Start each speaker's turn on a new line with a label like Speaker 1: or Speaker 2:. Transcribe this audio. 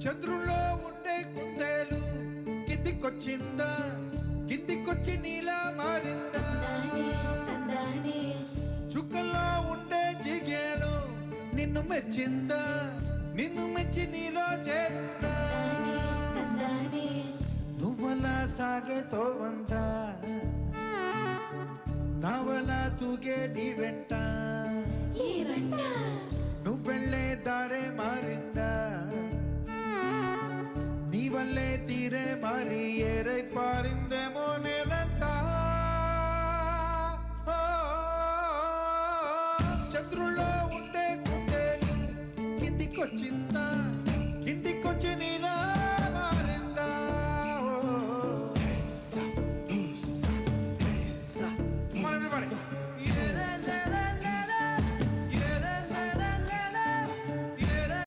Speaker 1: చంద్రుల్లో ఉండే కుందేలు కిందికొచ్చిందా, కిందికొచ్చి నీలా మారిందా? చుక్కల్లో ఉండే జిగేలు నిన్ను మెచ్చిందా, నిన్ను మెచ్చి నీలో చేరిందా? నువ్వలా సాగే తోవంతా నావలా తూగే నీ వెంట, నువ్వెళ్ళే దారే మారిందా, నీ వల్లే తీరే మారి ఏరై పారిందేమో నేనంతా. చంద్రుల్లో ఉండే కుందేలు కిందికొచ్చిందా, కిందికొచ్చి నీలో